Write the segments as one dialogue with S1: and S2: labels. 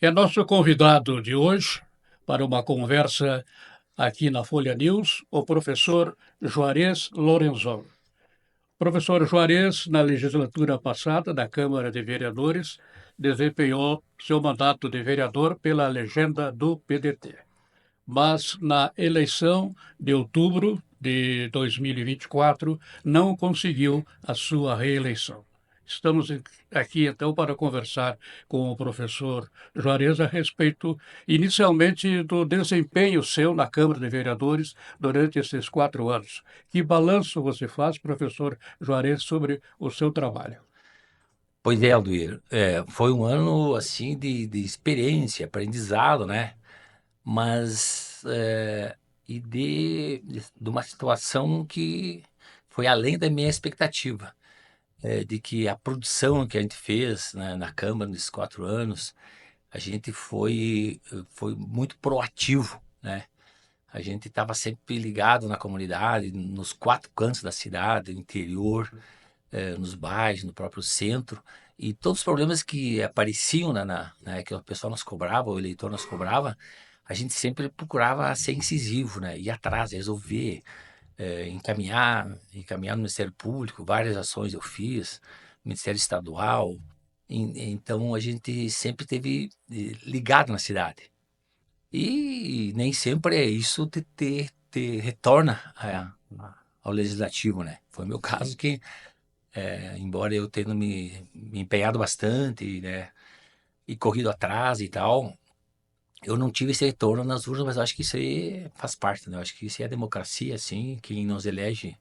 S1: É nosso convidado de hoje para uma conversa aqui na Folha News, o professor Juarez Lorenzon. Professor Juarez, na legislatura passada da Câmara de Vereadores, desempenhou seu mandato de vereador pela legenda do PDT. Mas na eleição de outubro de 2024 não conseguiu a sua reeleição. Estamos aqui então para conversar com o professor Juarez a respeito, inicialmente, do desempenho seu na Câmara de Vereadores durante esses 4 anos. Que balanço você faz, professor Juarez, sobre o seu trabalho?
S2: Pois é, Alduir, foi um ano assim de experiência, aprendizado, né? Mas e de uma situação que foi além da minha expectativa, de que a produção que a gente fez, né, na Câmara nesses 4 anos, a gente foi muito proativo, né? A gente estava sempre ligado na comunidade, nos quatro cantos da cidade, no interior, nos bairros, no próprio centro, e todos os problemas que apareciam que o pessoal nos cobrava, o eleitor nos cobrava, a gente sempre procurava ser incisivo, né? Ir atrás, resolver, encaminhar no Ministério Público, várias ações eu fiz, Ministério Estadual, então a gente sempre teve ligado na cidade. E nem sempre é isso te retorna ao legislativo, né? Foi meu caso que embora eu tenha me empenhado bastante, né, e corrido atrás e tal, eu não tive esse retorno nas urnas, mas eu acho que isso aí faz parte, né? Eu acho que isso é a democracia, assim, quem nos elege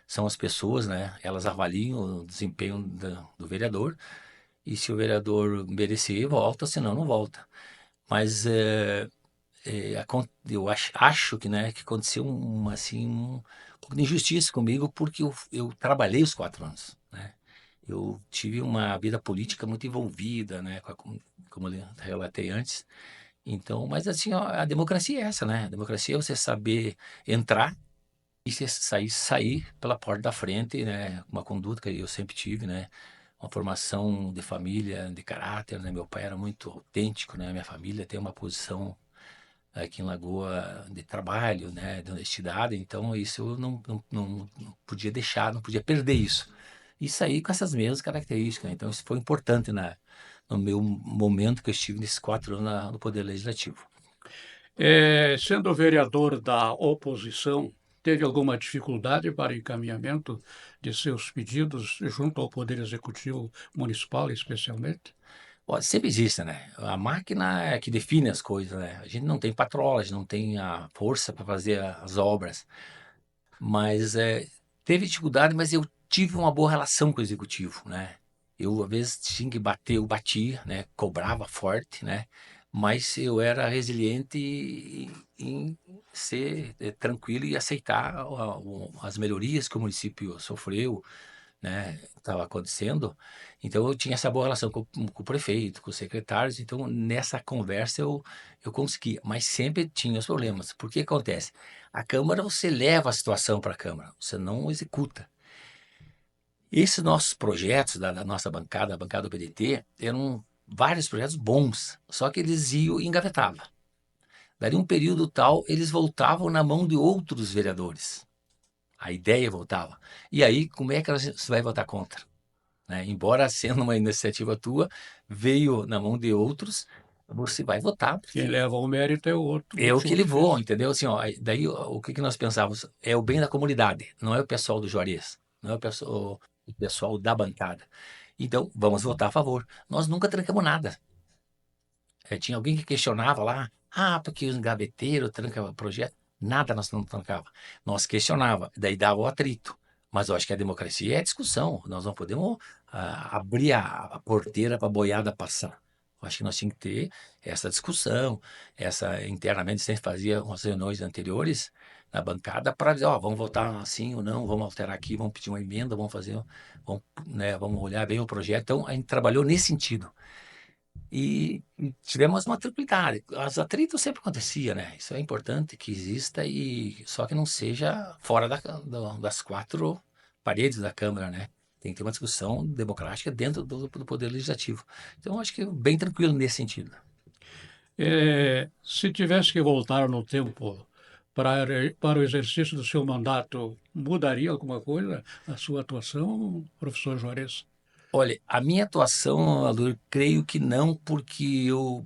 S2: são as pessoas, né? Elas avaliam o desempenho do vereador, e se o vereador merecer, volta, senão não volta. Mas eu acho que, né, que aconteceu um pouco de injustiça comigo, porque eu trabalhei os 4 anos, né? Eu tive uma vida política muito envolvida, né, como eu relatei antes. Então, mas assim, ó, a democracia é essa, né? A democracia é você saber entrar e você sair pela porta da frente, né? Uma conduta que eu sempre tive, né? Uma formação de família, de caráter, né? Meu pai era muito autêntico, né? Minha família tem uma posição aqui em Lagoa de trabalho, né? De honestidade. Então, isso eu não podia deixar, não podia perder isso. E sair com essas mesmas características, né? Então, isso foi importante no meu momento que eu estive nesses 4 anos no Poder Legislativo.
S1: Sendo vereador da oposição, teve alguma dificuldade para encaminhamento de seus pedidos junto ao Poder Executivo Municipal, especialmente?
S2: Ó, sempre existe, né? A máquina é que define as coisas, né? A gente não tem patrola, a gente não tem a força para fazer as obras. Mas teve dificuldade, mas eu tive uma boa relação com o executivo, né? Eu, às vezes, tinha que bater, eu batia, né? Cobrava forte, né? Mas eu era resiliente em ser tranquilo e aceitar as melhorias que o município sofreu, né? Estava acontecendo. Então, eu tinha essa boa relação com o prefeito, com os secretários. Então, nessa conversa, eu conseguia. Mas sempre tinha os problemas. Por que acontece? A Câmara, você leva a situação para a Câmara, você não executa. Esses nossos projetos da nossa bancada, a bancada do PDT, eram vários projetos bons, só que eles iam e engavetavam. Daria um período tal, eles voltavam na mão de outros vereadores. A ideia voltava. E aí, como é que você vai votar contra? Né? Embora sendo uma iniciativa tua, veio na mão de outros, você vai votar,
S1: Quem
S2: porque
S1: leva o mérito é o outro,
S2: é o que
S1: último
S2: ele
S1: que
S2: voa,
S1: fez.
S2: entendeu? Assim, ó, daí o que nós pensávamos? É o bem da comunidade, não é o pessoal do Juarez, não é o pessoal da bancada. Então, vamos votar a favor. Nós nunca trancamos nada. Tinha alguém que questionava lá, porque os gaveteiros trancam o projeto. Nada nós não trancava. Nós questionava, daí dava o atrito. Mas eu acho que a democracia é discussão. Nós não podemos abrir a porteira para a boiada passar. Eu acho que nós tínhamos que ter essa discussão, essa internamente sempre fazia umas reuniões anteriores na bancada para dizer, ó, vamos votar assim ou não, vamos alterar aqui, vamos pedir uma emenda, vamos fazer, vamos, né, vamos olhar bem o projeto. Então a gente trabalhou nesse sentido. E tivemos uma tranquilidade. Os atritos sempre acontecia, né? Isso é importante que exista e só que não seja fora das quatro paredes da Câmara, né? Tem que ter uma discussão democrática dentro do Poder Legislativo. Então, eu acho que bem tranquilo nesse sentido.
S1: Se tivesse que voltar no tempo para o exercício do seu mandato, mudaria alguma coisa a sua atuação, professor Juarez?
S2: Olha, a minha atuação, Aldur, creio que não, porque eu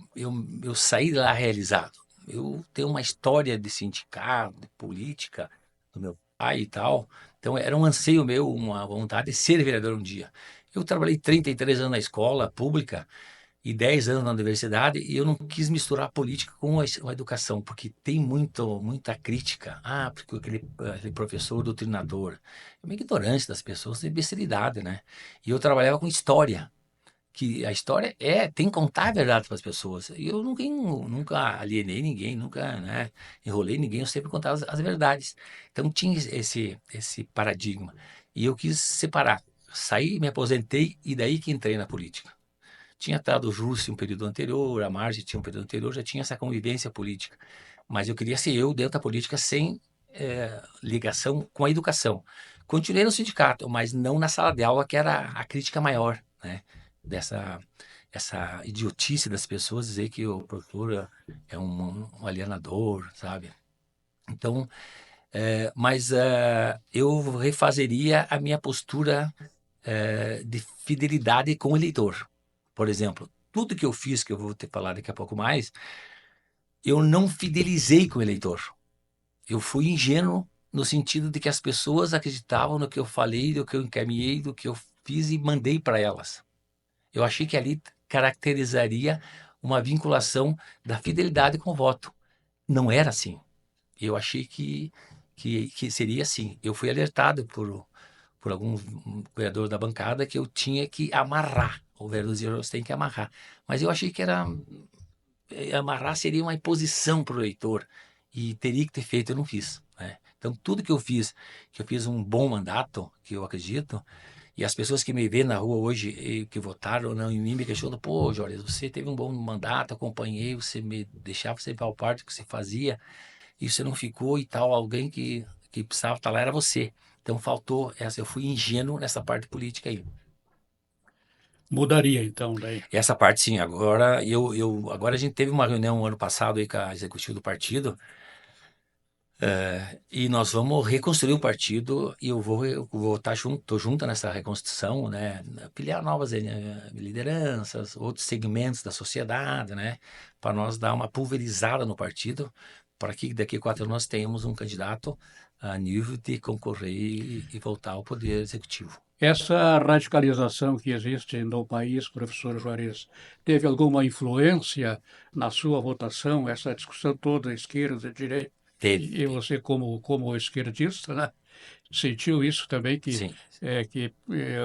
S2: saí lá realizado. Eu tenho uma história de sindicato, de política, do meu pai e tal. Então, era um anseio meu, uma vontade de ser vereador um dia. Eu trabalhei 33 anos na escola pública e 10 anos na universidade, e eu não quis misturar a política com a educação, porque tem muita crítica. Ah, porque aquele professor doutrinador. É uma ignorância das pessoas, tem besteridade, né? E eu trabalhava com história, que a história tem que contar a verdade para as pessoas. E eu nunca alienei ninguém, nunca, né, enrolei ninguém, eu sempre contava as verdades. Então tinha esse paradigma. E eu quis separar. Saí, me aposentei e daí que entrei na política. Tinha estado o Júcio um período anterior, a Marge tinha um período anterior, já tinha essa convivência política. Mas eu queria ser eu dentro da política sem ligação com a educação. Continuei no sindicato, mas não na sala de aula, que era a crítica maior, né? Dessa essa idiotice das pessoas dizer que o professor é um alienador, sabe? Então, eu refazeria a minha postura de fidelidade com o eleitor. Por exemplo, tudo que eu fiz, que eu vou ter falar daqui a pouco mais, eu não fidelizei com o eleitor. Eu fui ingênuo no sentido de que as pessoas acreditavam no que eu falei, do que eu encaminhei, do que eu fiz e mandei para elas. Eu achei que ali caracterizaria uma vinculação da fidelidade com o voto. Não era assim. Eu achei que seria assim. Eu fui alertado por algum vereador da bancada que eu tinha que amarrar. O vereador dizia, você tem que amarrar. Mas eu achei que amarrar seria uma imposição para o eleitor e teria que ter feito, eu não fiz, né? Então, tudo que eu fiz um bom mandato, que eu acredito, e as pessoas que me vêem na rua hoje, que votaram não em mim, me questionam, pô, Jorge, você teve um bom mandato, acompanhei, você me deixava sempre ao par do que você fazia, e você não ficou e tal, alguém que precisava estar lá era você. Então, faltou essa, eu fui ingênuo nessa parte política aí.
S1: Mudaria, então, daí.
S2: Essa parte sim, agora a gente teve uma reunião ano passado aí com a executiva do partido, e nós vamos reconstruir o partido e eu vou estar junto, tô junto nessa reconstrução, né? Filiar novas lideranças, outros segmentos da sociedade, né? Para nós dar uma pulverizada no partido, para que daqui a 4 anos nós tenhamos um candidato a nível de concorrer e voltar ao poder executivo.
S1: Essa radicalização que existe no país, professor Juarez, teve alguma influência na sua votação, essa discussão toda, esquerda, direita?
S2: Teve,
S1: E você, como esquerdista, né, sentiu isso também,
S2: sim,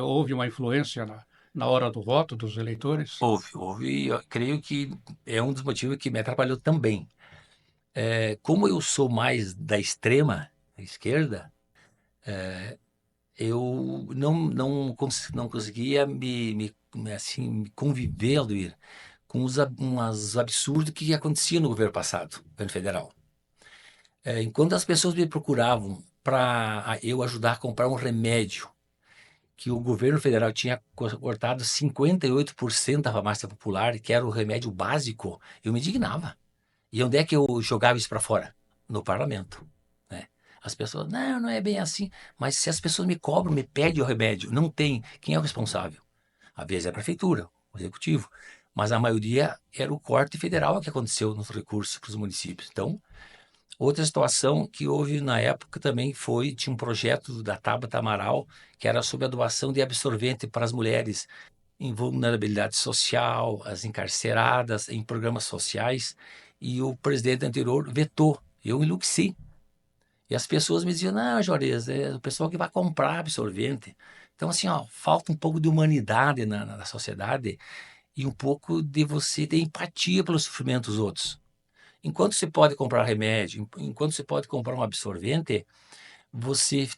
S1: houve uma influência na hora do voto dos eleitores?
S2: houve, e eu creio que é um dos motivos que me atrapalhou também. Como eu sou mais da extrema esquerda, eu não conseguia me conviver, Alduir, com uns absurdos que aconteciam no governo passado, governo federal. Enquanto as pessoas me procuravam para eu ajudar a comprar um remédio que o governo federal tinha cortado 58% da farmácia popular, que era o remédio básico, eu me indignava. E onde é que eu jogava isso para fora? No parlamento, né? As pessoas, não, não é bem assim. Mas se as pessoas me cobram, me pedem o remédio, não tem, quem é o responsável? Às vezes é a prefeitura, o executivo. Mas a maioria era o corte federal que aconteceu nos recursos para os municípios. Então, outra situação que houve na época também tinha um projeto da Tabata Amaral, que era sobre a doação de absorvente para as mulheres em vulnerabilidade social, as encarceradas, em programas sociais, e o presidente anterior vetou. Eu enlouqueci. E as pessoas me diziam, não, Juarez, é o pessoal que vai comprar absorvente. Então, assim, ó, falta um pouco de humanidade na sociedade e um pouco de você ter empatia pelo sofrimento dos outros. Enquanto você pode comprar remédio, enquanto você pode comprar um absorvente, você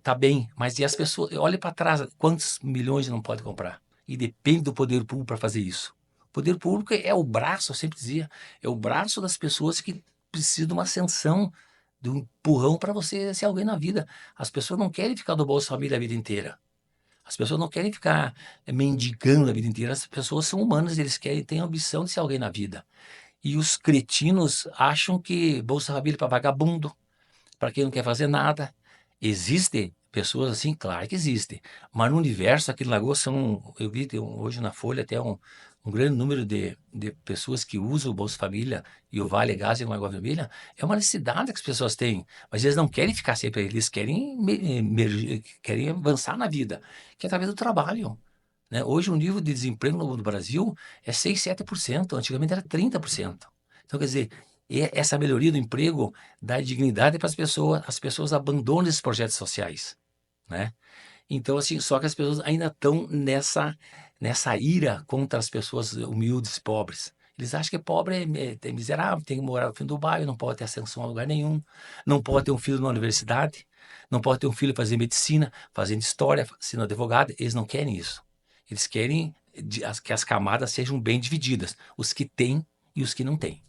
S2: tá bem. Mas e as pessoas, olha para trás, quantos milhões não pode comprar? E depende do poder público para fazer isso. O poder público é o braço, eu sempre dizia, é o braço das pessoas que precisam de uma ascensão, de um empurrão para você ser alguém na vida. As pessoas não querem ficar do Bolsa Família a vida inteira. As pessoas não querem ficar mendigando a vida inteira. As pessoas são humanas, eles querem, têm a ambição de ser alguém na vida. E os cretinos acham que Bolsa Família é para vagabundo, para quem não quer fazer nada. Existem pessoas assim? Claro que existem. Mas no universo aqui em Lagoas eu vi hoje na Folha até um grande número de pessoas que usam o Bolsa Família e o Vale Gás e o Lagoa Família. É uma necessidade que as pessoas têm, mas eles não querem ficar sempre, eles querem, querem avançar na vida, que é através do trabalho. Né? Hoje o nível de desemprego no Brasil é 6, 7%, antigamente era 30%. Então, quer dizer, essa melhoria do emprego dá dignidade para as pessoas abandonam esses projetos sociais, né? Então, assim, só que as pessoas ainda estão nessa ira contra as pessoas humildes, pobres. Eles acham que pobre é miserável, tem que morar no fim do bairro, não pode ter ascensão a lugar nenhum, não pode ter um filho na universidade, não pode ter um filho fazer medicina, fazendo história, sendo advogado. Eles não querem isso. Eles querem que as camadas sejam bem divididas, os que têm e os que não têm.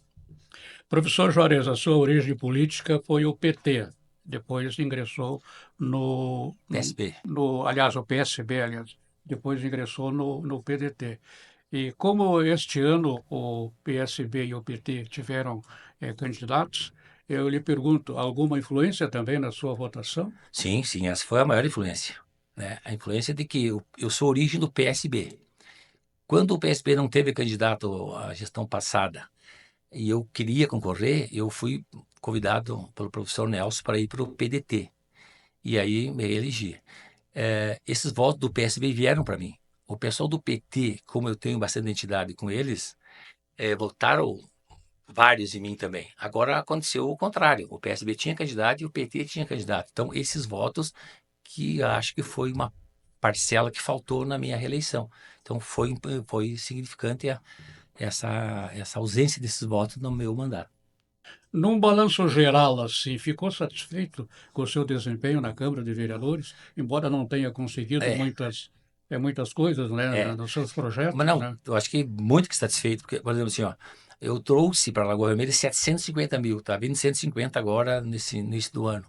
S1: Professor Juarez, a sua origem política foi o PT. Depois ingressou
S2: PSB.
S1: aliás, o PSB, aliás. Depois ingressou no PDT. E como este ano o PSB e o PT tiveram candidatos, eu lhe pergunto, alguma influência também na sua votação?
S2: Sim, sim, essa foi a maior influência, né? A influência de que eu sou origem do PSB. Quando o PSB não teve candidato à gestão passada e eu queria concorrer, eu fui convidado pelo professor Nelson para ir para o PDT. E aí me elegi. Esses votos do PSB vieram para mim. O pessoal do PT, como eu tenho bastante identidade com eles, votaram vários em mim também. Agora aconteceu o contrário. O PSB tinha candidato e o PT tinha candidato. Então, esses votos que acho que foi uma parcela que faltou na minha reeleição. Então, foi significante essa ausência desses votos no meu mandato.
S1: Num balanço geral, assim, ficou satisfeito com o seu desempenho na Câmara de Vereadores, embora não tenha conseguido
S2: É,
S1: muitas coisas, né,
S2: é.
S1: nos seus
S2: Mas
S1: projetos,
S2: não,
S1: né?
S2: eu acho que muito que satisfeito, porque, por exemplo, assim, ó, eu trouxe para Lagoa Vermelha 750 mil, tá vindo 150 agora nesse início do ano.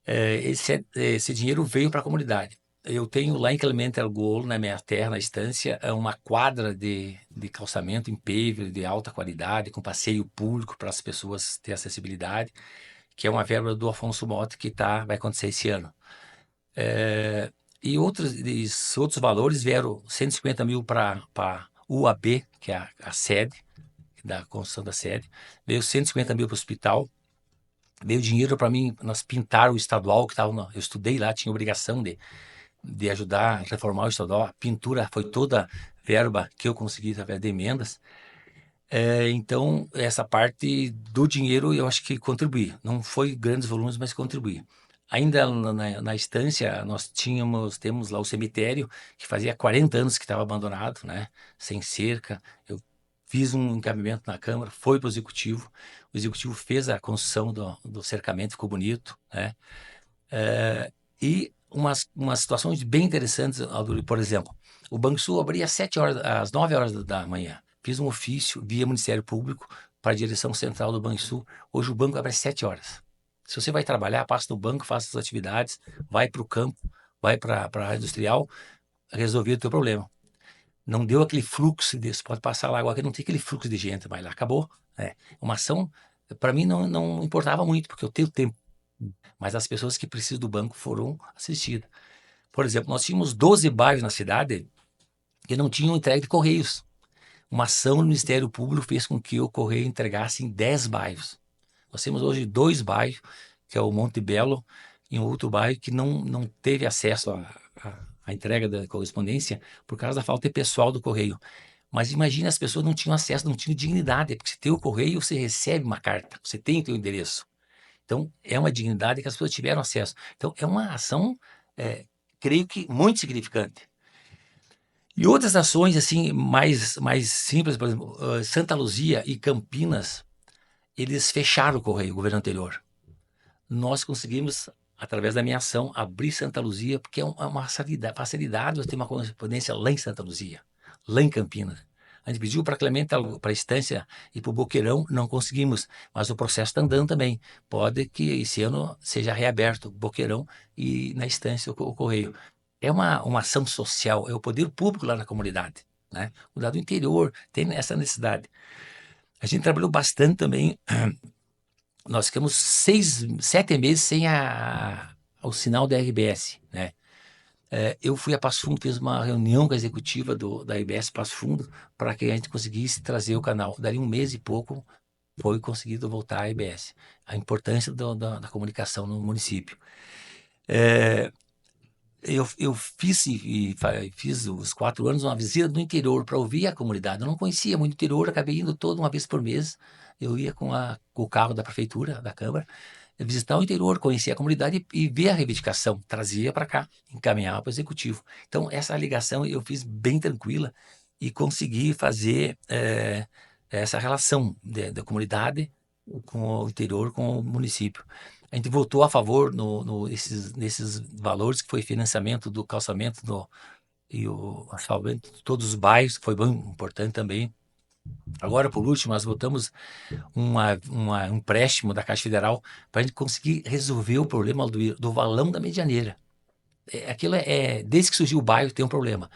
S2: Esse dinheiro veio para a comunidade. Eu tenho lá em Clemente Argolo, na minha terra, na estância, uma quadra de calçamento em pavement de alta qualidade, com passeio público para as pessoas terem acessibilidade, que é uma verba do Afonso Mota que vai acontecer esse ano. É, e outros valores vieram 150 mil para UAB, que é a sede, da construção da sede, veio 150 mil para o hospital, veio dinheiro para mim, nós pintar o estadual, que estava, eu estudei lá, tinha obrigação de ajudar a reformar o estadual, a pintura foi toda verba que eu consegui através de emendas. Então, essa parte do dinheiro eu acho que contribuí. Não foi grandes volumes, mas contribuí. Ainda na estância, temos lá o cemitério, que fazia 40 anos que estava abandonado, né? Sem cerca. Eu fiz um encaminhamento na Câmara, foi para o Executivo. O Executivo fez a construção do cercamento, ficou bonito, né? E umas situações bem interessantes, Alduri, por exemplo, o Banrisul abria às 9 horas da manhã. Fiz um ofício via Ministério Público para a direção central do Banrisul. Hoje o banco abre às 7 horas. Se você vai trabalhar, passa no banco, faça as atividades, vai para o campo, vai para a área industrial, resolver o teu problema. Não deu aquele fluxo você pode passar lá agora que não tem aquele fluxo de gente, mas lá acabou. Uma ação, para mim, não importava muito, porque eu tenho tempo, mas as pessoas que precisam do banco foram assistidas. Por exemplo, nós tínhamos 12 bairros na cidade que não tinham entrega de correios. Uma ação do Ministério Público fez com que o correio entregasse em 10 bairros. Nós temos hoje 2 bairros, que é o Monte Belo e um outro bairro que não teve acesso à entrega da correspondência por causa da falta de pessoal do correio. Mas imagina, as pessoas não tinham acesso, não tinham dignidade, porque se tem o correio, você recebe uma carta, você tem o seu endereço. Então, é uma dignidade que as pessoas tiveram acesso. Então, é uma ação, creio que, muito significante. E outras ações, assim, mais simples, por exemplo, Santa Luzia e Campinas, eles fecharam o correio, o governo anterior. Nós conseguimos, através da minha ação, abrir Santa Luzia, porque é uma facilidade você ter uma correspondência lá em Santa Luzia, lá em Campinas. A gente pediu para Clemente, para a Estância e para o Boqueirão, não conseguimos, mas o processo está andando também. Pode que esse ano seja reaberto o Boqueirão e na Estância o Correio. É uma ação social, é o poder público lá na comunidade, né? O lado interior tem essa necessidade. A gente trabalhou bastante também. Nós ficamos 7 meses sem o sinal da RBS, né? Eu fui a Passo Fundo, fiz uma reunião com a executiva da RBS Passo Fundo para que a gente conseguisse trazer o canal. Daí um mês e pouco foi conseguido voltar à RBS. A importância da comunicação no município. É, eu fiz, fiz os 4 anos uma visita no interior para ouvir a comunidade. Eu não conhecia muito o interior, acabei indo toda uma vez por mês. Eu ia com o carro da prefeitura, da Câmara, visitar o interior, conhecer a comunidade e ver a reivindicação, trazia para cá, encaminhava para o executivo. Então, essa ligação eu fiz bem tranquila e consegui fazer essa relação da comunidade com o interior, com o município. A gente votou a favor nesses valores, que foi financiamento do calçamento e o asfaltamento de todos os bairros, que foi bem importante também. Agora, por último, nós votamos um empréstimo da Caixa Federal para a gente conseguir resolver o problema do valão da Medianeira. Desde que surgiu o bairro, tem um problema.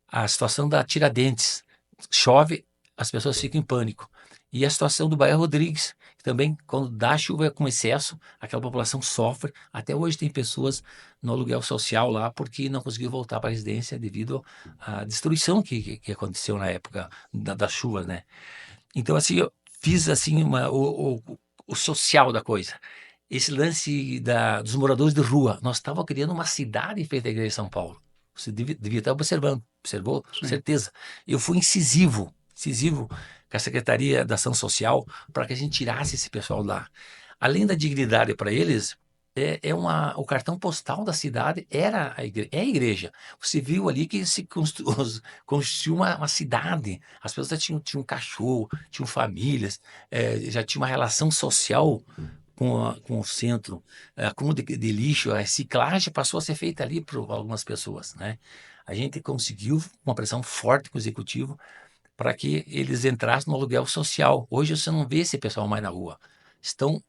S2: A situação da Tiradentes, chove, as pessoas ficam em pânico. E a situação do bairro Rodrigues, que também, quando dá chuva com excesso, aquela população sofre. Até hoje tem pessoas no aluguel social lá porque não conseguiu voltar para a residência devido à destruição que aconteceu na época das chuvas, né? Então, assim, eu fiz assim o social da coisa. Esse lance dos moradores de rua. Nós estávamos criando uma cidade em frente à igreja de São Paulo. Você devia estar observando. Observou?
S1: Sim.
S2: Certeza. Eu fui incisivo com a Secretaria da Ação Social para que a gente tirasse esse pessoal lá. Além da dignidade para eles, o cartão postal da cidade é a igreja. Você viu ali que se construiu uma cidade. As pessoas já tinham cachorro, tinham famílias, já tinha uma relação social com o centro. A cúmulo de lixo, a reciclagem passou a ser feita ali por algumas pessoas, né? A gente conseguiu uma pressão forte com o executivo para que eles entrassem no aluguel social. Hoje você não vê esse pessoal mais na rua. Estão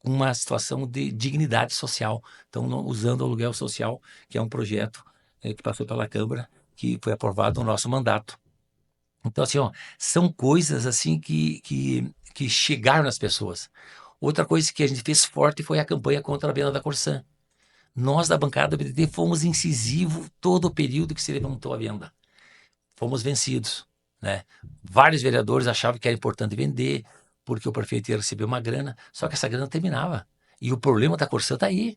S2: com uma situação de dignidade social. Estão usando o aluguel social, que é um projeto que passou pela Câmara, que foi aprovado no nosso mandato. Então, assim, ó, são coisas assim que chegaram nas pessoas. Outra coisa que a gente fez forte foi a campanha contra a venda da Corsã. Nós, da bancada do BDT, fomos incisivos todo o período que se levantou a venda. Fomos vencidos, né? Vários vereadores achavam que era importante vender, porque o prefeito ia receber uma grana, só que essa grana terminava. E o problema da Corsã está aí.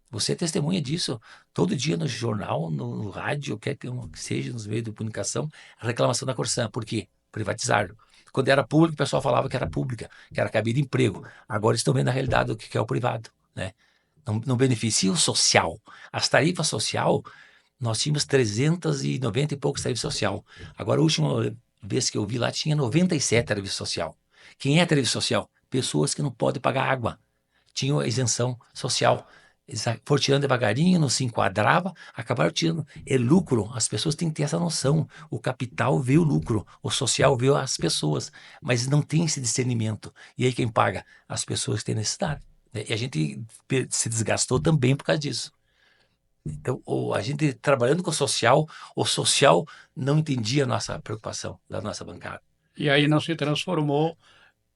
S2: Você é testemunha disso. Todo dia no jornal, no rádio, quer que seja, nos meios de comunicação, a reclamação da Corsã. Por quê? Privatizaram. Quando era público, o pessoal falava que era pública, que era cabida de emprego. Agora estão vendo a realidade do que é o privado, né? Não beneficia o social. As tarifas social, nós tínhamos 390 e poucos tarifas social. Agora, a última vez que eu vi lá, tinha 97 tarifas social. Quem é tarifa social? Pessoas que não podem pagar água. Tinham a isenção social. Eles foram tirando devagarinho, não se enquadrava, acabaram tirando. É lucro, as pessoas têm que ter essa noção. O capital vê o lucro, o social vê as pessoas, mas não tem esse discernimento. E aí quem paga? As pessoas que têm necessidade. E a gente se desgastou também por causa disso. Então, a gente trabalhando com o social não entendia a nossa preocupação da nossa bancada.
S1: E aí não se transformou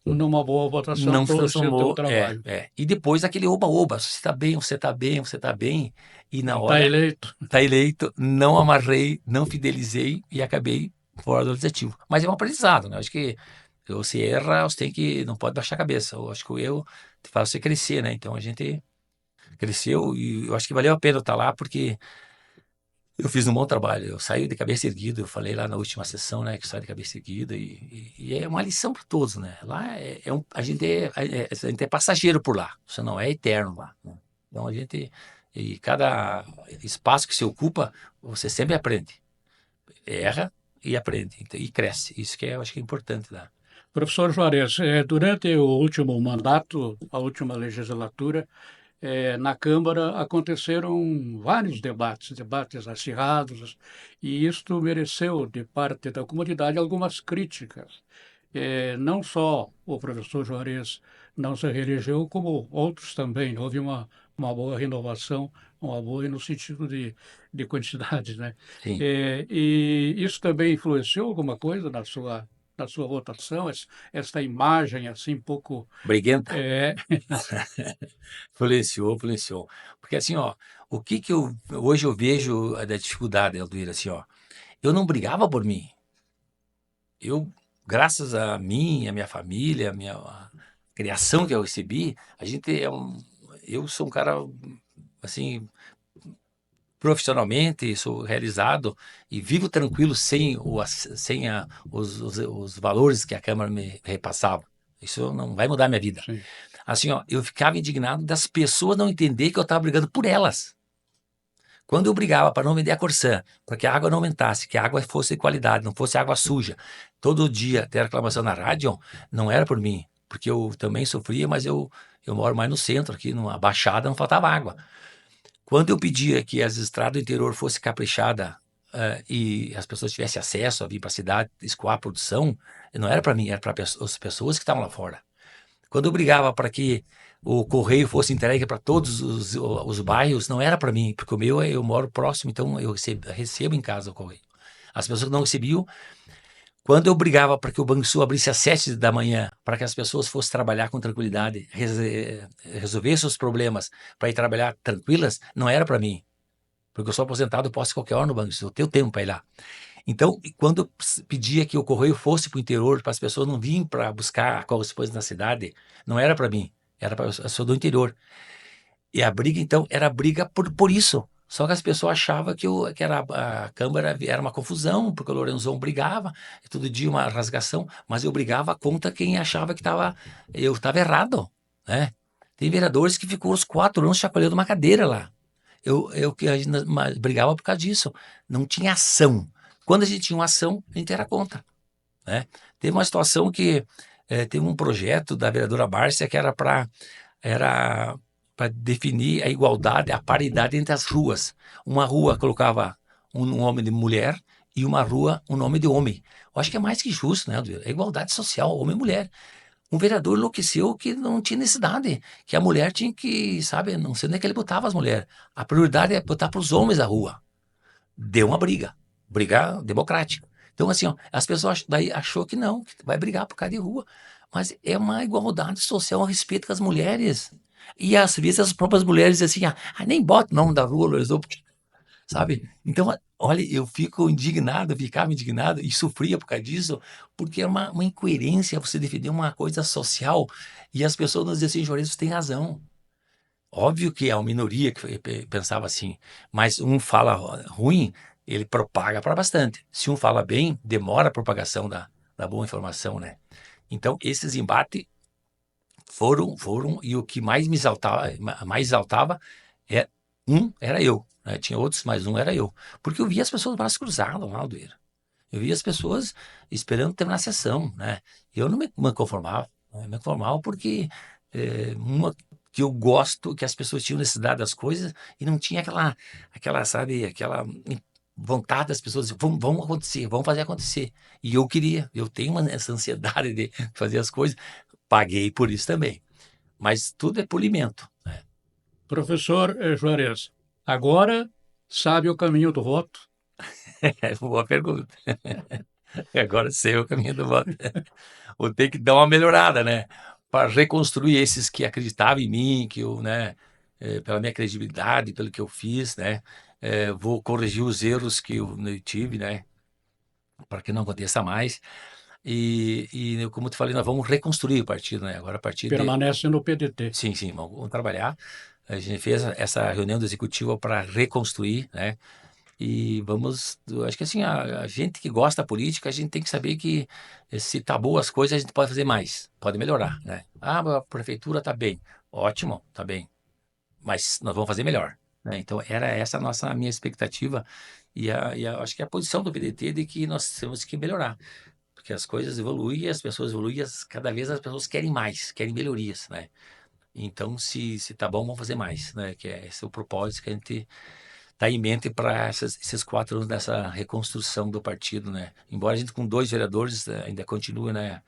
S1: numa boa votação
S2: Não se
S1: para o seu
S2: transformou,
S1: trabalho.
S2: E depois aquele oba-oba, você está bem, você está bem, você está bem. E na
S1: Está
S2: hora,
S1: eleito.
S2: está eleito, não amarrei, não fidelizei e acabei fora do legislativo. Mas é um aprendizado, né? Acho que você erra, você tem que, não pode baixar a cabeça. Eu acho que o erro faz você crescer, né? Então a gente cresceu e eu acho que valeu a pena eu estar lá porque eu fiz um bom trabalho. Eu saí de cabeça erguida, eu falei lá na última sessão, né, que saí de cabeça erguida e é uma lição para todos, né? Lá a gente é passageiro por lá, você não é eterno lá, né? Então e cada espaço que se ocupa, você sempre aprende, erra e aprende e cresce. Isso que eu acho que é importante lá.
S1: Professor Juarez, durante o último mandato, a última legislatura, na Câmara aconteceram vários debates acirrados, e isto mereceu, de parte da comunidade, algumas críticas. Não só o professor Juarez não se reelegeu, como outros também. Houve uma boa renovação, uma boa no sentido de quantidade, né?
S2: Sim.
S1: E isso também influenciou alguma coisa na sua na sua votação, essa imagem assim, um pouco.
S2: Briguenta.
S1: É,
S2: Influenciou, influenciou. Porque assim, ó, o que que eu hoje eu vejo da dificuldade, Alduíra, assim, ó, eu não brigava por mim. Eu, graças a mim, a minha família, a criação que eu recebi, eu sou um cara assim, profissionalmente, sou realizado e vivo tranquilo sem os valores que a Câmara me repassava. Isso não vai mudar a minha vida.
S1: sim,
S2: Assim, ó, eu ficava indignado das pessoas não entender que eu estava brigando por elas. Quando eu brigava para não vender a Corsã, para que a água não aumentasse, que a água fosse de qualidade, não fosse água suja, todo dia ter reclamação na rádio, não era por mim, porque eu também sofria, mas eu moro mais no centro, aqui numa baixada, não faltava água. Quando eu pedia que as estradas do interior fossem caprichadas e as pessoas tivessem acesso a vir para a cidade escoar a produção, não era para mim, era para as pessoas que estavam lá fora. Quando eu brigava para que o correio fosse entregue para todos os bairros, não era para mim, porque o meu eu moro próximo, então eu recebo em casa o correio. As pessoas não recebiam. Quando eu brigava para que o Banco Sul abrisse às 7 da manhã, para que as pessoas fossem trabalhar com tranquilidade, resolver seus problemas, para ir trabalhar tranquilas, não era para mim. Porque eu sou aposentado, eu posso ir qualquer hora no Banco Sul, eu tenho tempo para ir lá. Então, quando eu pedia que o correio fosse para o interior, para as pessoas não virem para buscar correspondência na cidade, não era para mim, era para eu sou do interior. E a briga, então, era briga por isso. Só que as pessoas achavam que a Câmara era uma confusão, porque o Lorenzon brigava, e todo dia uma rasgação, mas eu brigava contra quem achava que eu estava errado, né? Tem vereadores que ficou os 4 anos chacoalhando uma cadeira lá. A gente brigava por causa disso. Não tinha ação. Quando a gente tinha uma ação, a gente era contra, né? Teve uma situação que teve um projeto da vereadora Bárcia que era para definir a igualdade, a paridade entre as ruas. Uma rua colocava um nome de mulher e uma rua um nome de homem. Eu acho que é mais que justo, né? É igualdade social, homem e mulher. Um vereador enlouqueceu que não tinha necessidade, que a mulher tinha que, sabe, não sei onde é que ele botava as mulheres. A prioridade é botar para os homens a rua. Deu uma briga democrática. Então, assim, ó, as pessoas daí achou que não, que vai brigar por causa de rua. Mas é uma igualdade social a respeito com as mulheres. E às vezes as próprias mulheres dizem assim, nem bota o nome da rua, Lorenzo, sabe? Então, olha, eu ficava indignado e sofria por causa disso, porque é uma incoerência você defender uma coisa social e as pessoas nos dizem assim, Juarez, você tem razão. Óbvio que é uma minoria que pensava assim, mas um fala ruim, ele propaga para bastante. Se um fala bem, demora a propagação da boa informação, né? Então, esses embates foram, e o que mais exaltava é era eu, né? Tinha outros, mas um era eu. Porque eu via as pessoas braços cruzados lá, Aldoeira. Eu via as pessoas esperando terminar a sessão, né? Eu não me conformava, né? Me conformava porque uma que eu gosto, que as pessoas tinham necessidade das coisas e não tinha sabe, aquela vontade das pessoas dizer, vamos acontecer, vamos fazer acontecer. E eu queria, eu tenho essa ansiedade de fazer as coisas, paguei por isso também. Mas tudo é polimento, né?
S1: professor Juarez, agora sabe o caminho do voto?
S2: Boa pergunta. Agora sei o caminho do voto. Vou ter que dar uma melhorada, né? Para reconstruir esses que acreditavam em mim, que eu, né, pela minha credibilidade, pelo que eu fiz, né? Vou corrigir os erros que eu tive, né? Para que não aconteça mais. E como eu te falei, nós vamos reconstruir o partido, né? Agora, a partir de.
S1: Permanece no PDT.
S2: Sim, sim, vamos trabalhar. A gente fez essa reunião do executivo para reconstruir, né? E eu acho que assim, a gente que gosta da política, a gente tem que saber que se tá boas as coisas, a gente pode fazer mais, pode melhorar, né? A prefeitura tá bem, ótimo, tá bem, mas nós vamos fazer melhor, né? Então, era essa a minha expectativa acho que a posição do PDT de que nós temos que melhorar, porque as coisas evoluem, as pessoas evoluem, cada vez as pessoas querem mais, querem melhorias, né? Então, se tá bom, vamos fazer mais, né? Que esse é o propósito que a gente tá em mente para esses 4 anos dessa reconstrução do partido, né? Embora a gente com 2 vereadores ainda continue, né,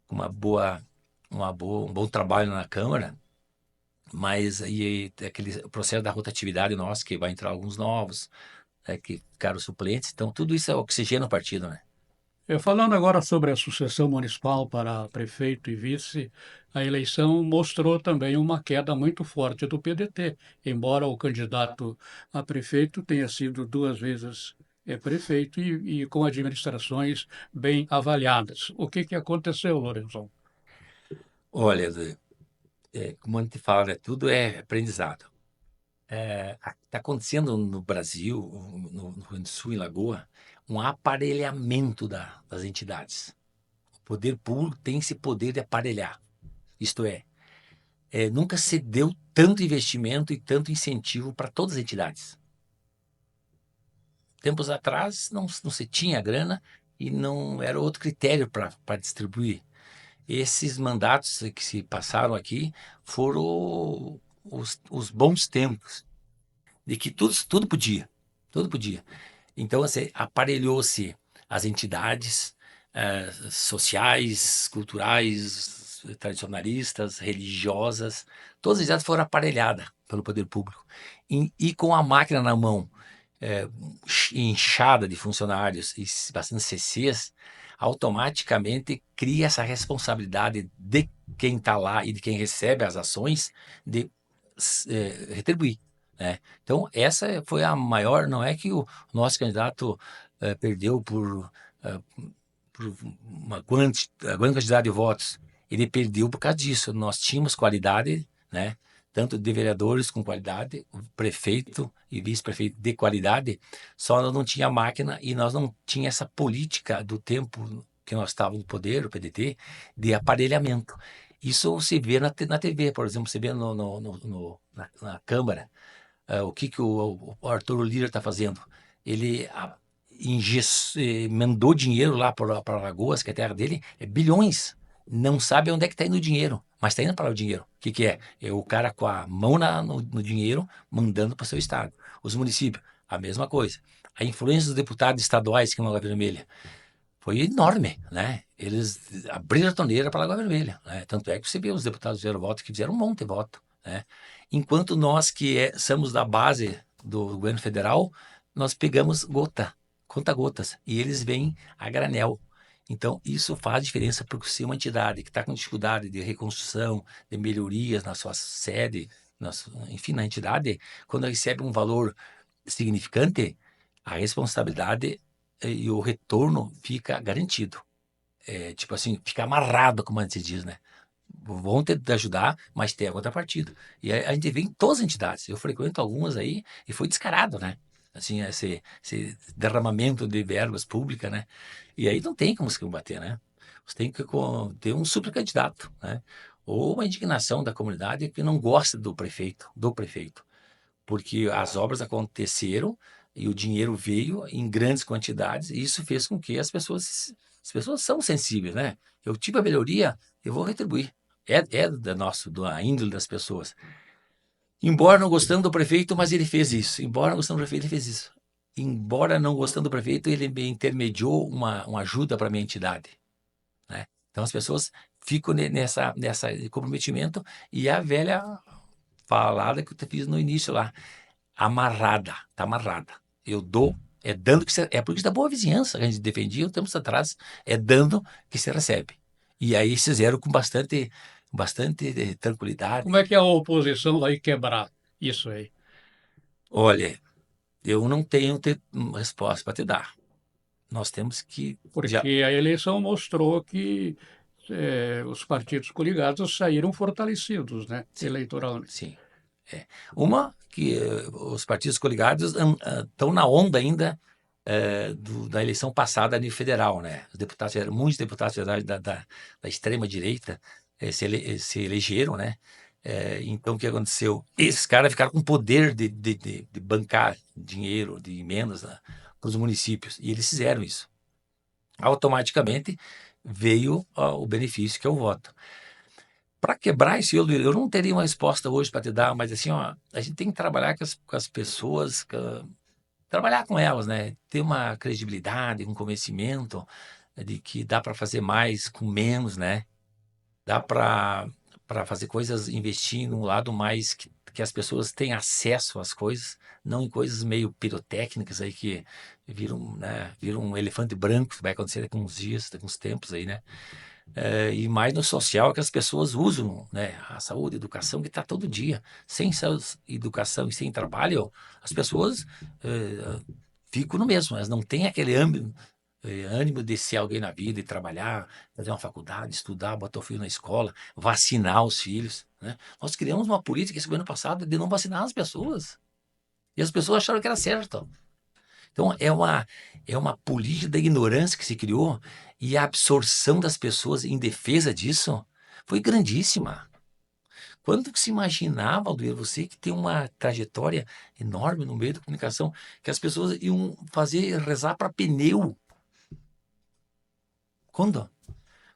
S2: com um bom trabalho na Câmara, mas aí tem aquele processo da rotatividade nosso, que vai entrar alguns novos, né, que ficaram suplentes, então tudo isso é oxigênio no partido, né?
S1: Falando agora sobre a sucessão municipal para prefeito e vice, a eleição mostrou também uma queda muito forte do PDT, embora o candidato a prefeito tenha sido duas vezes prefeito e com administrações bem avaliadas. O que aconteceu, Lorenzon?
S2: Olha, como a gente fala, né, tudo é aprendizado. Está acontecendo no Brasil, no Rio Grande do Sul, em Lagoa, um aparelhamento das entidades. O poder público tem esse poder de aparelhar. Isto nunca se deu tanto investimento e tanto incentivo para todas as entidades. Tempos atrás não se tinha grana e não era outro critério para distribuir. Esses mandatos que se passaram aqui foram os bons tempos, de que tudo podia, tudo podia. Então, assim, aparelhou-se as entidades sociais, culturais, tradicionalistas, religiosas, todas as entidades foram aparelhadas pelo poder público. E com a máquina na mão, é, inchada de funcionários e bastante CCs, automaticamente cria essa responsabilidade de quem está lá e de quem recebe as ações de retribuir. Né? Então, essa foi a maior. Não é que o nosso candidato perdeu eh, por uma grande quantidade de votos. Ele perdeu por causa disso. Nós tínhamos qualidade, né? Tanto de vereadores com qualidade, prefeito e vice-prefeito de qualidade, só nós não tinha máquina e nós não tinha essa política do tempo que nós estávamos no poder, o PDT, de aparelhamento. Isso se vê na TV, por exemplo, se vê na Câmara, o que o Arthur Lira está fazendo. Ele mandou dinheiro lá para Alagoas, que é a terra dele, bilhões. Não sabe onde é que está indo o dinheiro, mas está indo para lá o dinheiro. O que é? É o cara com a mão no dinheiro mandando para o seu estado. Os municípios, a mesma coisa. A influência dos deputados estaduais que na Lagoa Vermelha foi enorme, né? Eles abriram a torneira para a Lagoa Vermelha, né? Tanto é que você vê os deputados fizeram voto que fizeram um monte de voto, né? Enquanto nós que somos da base do governo federal, nós pegamos conta-gotas, e eles vêm a granel. Então, isso faz diferença porque se uma entidade que está com dificuldade de reconstrução, de melhorias na sua sede, enfim, na entidade, quando recebe um valor significante, a responsabilidade e o retorno fica garantido. Tipo assim, fica amarrado, como a gente diz, né? Vão tentar ajudar, mas tem a contrapartida. E a gente vê em todas as entidades. Eu frequento algumas aí e foi descarado, né? Assim, esse derramamento de verbas públicas, né? E aí não tem como se combater, né? Você tem que ter um supercandidato, né? Ou uma indignação da comunidade que não gosta do prefeito, porque as obras aconteceram e o dinheiro veio em grandes quantidades e isso fez com que as pessoas são sensíveis, né? Eu tive a melhoria, eu vou retribuir. É da índole das pessoas. Embora não gostando do prefeito, mas ele fez isso. Embora não gostando do prefeito, ele fez isso. Embora não gostando do prefeito, ele me intermediou uma ajuda para a minha entidade, né? Então as pessoas ficam nessa comprometimento e a velha falada que eu te fiz no início lá, amarrada, tá amarrada. Eu dou, é dando que é porque da boa vizinhança que a gente defendia um tempos atrás, é dando que se recebe. E aí fizeram com bastante
S1: Como é
S2: tranquilidade.
S1: que a oposição vai quebrar isso aí?
S2: Olha, eu não tenho resposta para te dar. Nós temos que já,
S1: Porque a eleição mostrou que os partidos coligados saíram fortalecidos, né,
S2: sim,
S1: eleitoralmente.
S2: sim. É. Uma que os partidos coligados estão na onda ainda da eleição passada a nível federal, né? Muitos deputados federais da extrema-direita se elegeram, né? Então, o que aconteceu? Esses caras ficaram com poder de bancar dinheiro, de emendas para os municípios, e eles fizeram isso. Automaticamente veio o benefício, que é o voto. Para quebrar isso, eu não teria uma resposta hoje para te dar, mas assim, ó, a gente tem que trabalhar com as pessoas, trabalhar com elas, né? Ter uma credibilidade, um convencimento de que dá para fazer mais com menos, né? Dá para fazer coisas, investir num lado mais que que as pessoas têm acesso às coisas, não em coisas meio pirotécnicas aí que viram, né, viram um elefante branco, que vai acontecer daqui uns dias, daqui uns tempos aí, né? E mais no social que as pessoas usam, né? A saúde, a educação, que está todo dia. Sem educação e sem trabalho, as pessoas ficam no mesmo, elas não têm aquele ânimo de ser alguém na vida e trabalhar, fazer uma faculdade, estudar, botar o filho na escola, vacinar os filhos, né? Nós criamos uma política esse ano passado de não vacinar as pessoas. E as pessoas acharam que era certo. Então, é uma política da ignorância que se criou e a absorção das pessoas em defesa disso foi grandíssima. Quando que se imaginava, Aldoir, você que tem uma trajetória enorme no meio da comunicação, que as pessoas iam rezar para pneu? Quando?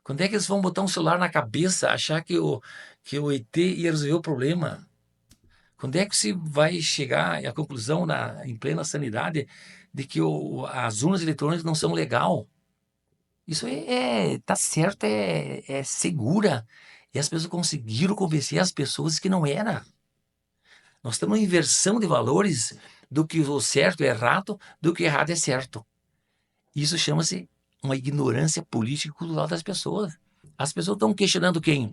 S2: Quando é que eles vão botar um celular na cabeça, achar que o ET ia resolver o problema? Quando é que se vai chegar à conclusão, em plena sanidade, de que as urnas eletrônicas não são legal? Isso tá certo, é segura. E as pessoas conseguiram convencer as pessoas que não era. Nós temos uma inversão de valores do que o certo é errado, do que o errado é certo. Isso chama-se uma ignorância política e cultural das pessoas. As pessoas estão questionando quem?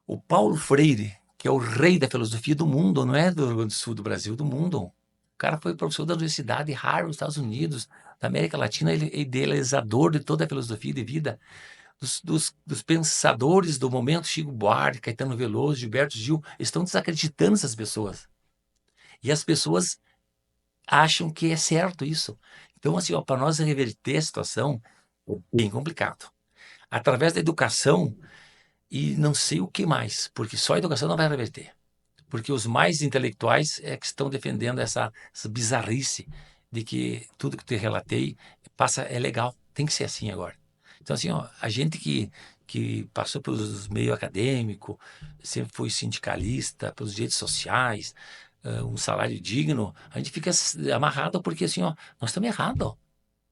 S2: O Paulo Freire, que é o rei da filosofia do mundo, não é do Rio Grande do Sul, do Brasil, do mundo. O cara foi professor da Universidade de Harvard, nos Estados Unidos, da América Latina, ele é idealizador de toda a filosofia de vida. Dos pensadores do momento, Chico Buarque, Caetano Veloso, Gilberto Gil, estão desacreditando essas pessoas. E as pessoas acham que é certo isso. Então, assim, para nós reverter a situação, é bem complicado. Através da educação e não sei o que mais, porque só a educação não vai reverter. Porque os mais intelectuais é que estão defendendo essa bizarrice de que tudo que te relatei é legal, tem que ser assim agora. Então, assim, ó, a gente que passou pelos meio acadêmico, sempre foi sindicalista, pelos direitos sociais, um salário digno, a gente fica amarrado porque, assim, ó, nós estamos errados.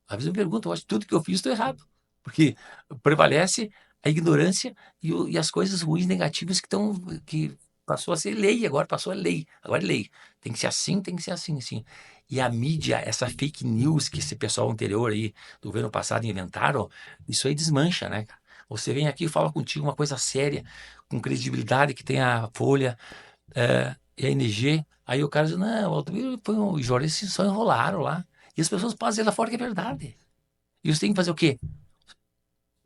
S2: Às vezes eu me pergunto, eu acho que tudo que eu fiz estou errado. Porque prevalece a ignorância e as coisas ruins, negativas que passou a ser lei, agora passou a lei. Agora é lei. Tem que ser assim, tem que ser assim, assim. E a mídia, essa fake news que esse pessoal anterior aí, do governo passado, inventaram, isso aí desmancha, né, cara? Você vem aqui e fala contigo uma coisa séria, com credibilidade, que tem a Folha e a NG, aí o cara diz, não, os jornalistas só enrolaram lá. E as pessoas passam lá fora que é verdade. E você tem que fazer o quê?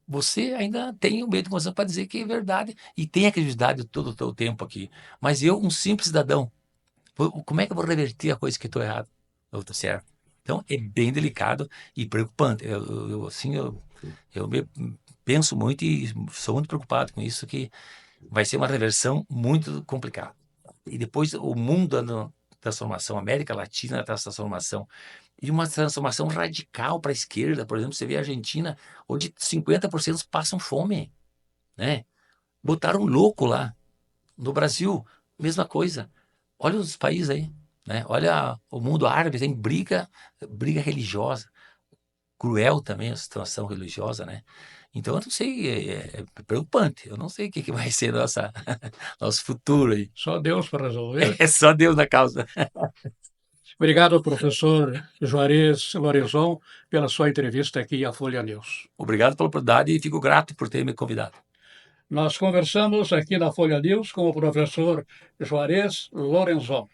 S2: Você ainda tem o meio de você para dizer que é verdade e tem a credibilidade todo o teu tempo aqui. Mas eu, um simples cidadão, como é que eu vou reverter a coisa que estou errado? Eu estou certo. Então, é bem delicado e preocupante. Assim, penso muito e sou muito preocupado com isso, que vai ser uma reversão muito complicada. E depois o mundo anda transformação, a América Latina está transformação, e uma transformação radical para a esquerda. Por exemplo, você vê a Argentina, onde 50% passam fome, né? Botaram louco lá. No Brasil, mesma coisa. Olha os países aí, né? Olha o mundo árabe, tem briga religiosa, cruel também a situação religiosa, né? Então, eu não sei, é preocupante. Eu não sei o que vai ser nosso futuro aí.
S1: Só Deus para resolver.
S2: É só Deus na causa.
S1: Obrigado, professor Juarez Lorenzon, pela sua entrevista aqui à Folha News.
S2: Obrigado pela oportunidade e fico grato por ter me convidado.
S1: Nós conversamos aqui na Folha News com o professor Juarez Lorenzon.